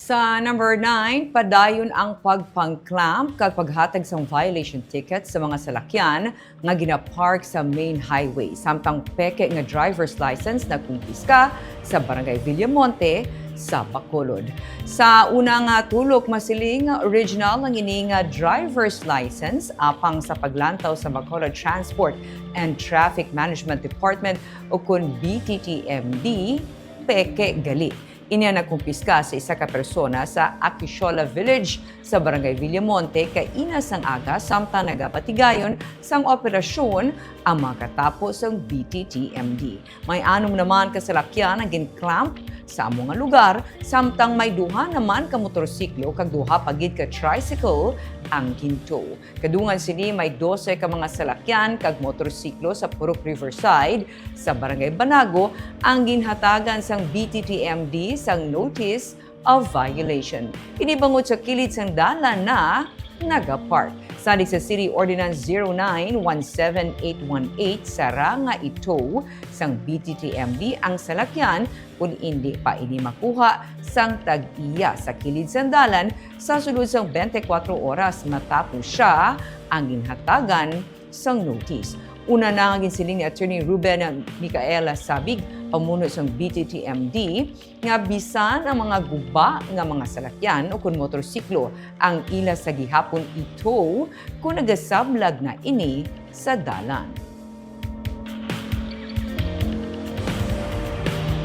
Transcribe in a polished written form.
Sa number 9, padayon ang pagpangclamp kag paghatag sang violation ticket sa mga salakyan nga ginapark sa main highway. Samtang peke nga driver's license na kumpiska sa Barangay Villamonte sa Bacolod. Sa unang tulok masiling original ang ining driver's license apang sa paglantaw sa Bacolod Transport and Traffic Management Department o kun BTTMD, peke gali. Inya nagkumpiska sa isa ka persona sa Aquishola Village sa Barangay Villamonte kay inas ang aga samtang nagapatigayon sang operasyon ang makatapos ang BTTMD. May anom naman kasalakyan ang ginclamp sa among nga lugar samtang may duha naman ka motorsiklo kag duha pagid ka tricycle ang ginto. Kadungan sini may 12 ka mga salakyan kag motorsiklo sa Purok Riverside sa Barangay Banago ang ginhatagan sang BTTMD sang notice of violation. Inibangot sa kilid sang dalan na nagapark. Sadig sa City Ordinance 09-17818 sara nga ito sang BTTMD ang salakyan kung hindi pa ini makuha sang tag-iya sa kilid sang dalan sa sulod sang 24 oras matapos siya ang ginhatagan sang notice. Una na nga ginsiling ni Attorney Ruben Micaela Sabig, pamuno sang BTTMD, nga bisan ang mga guba nga mga salakyan o kun motorsiklo ang ila sa gihapon ito kung nagasablag na ini sa dalan.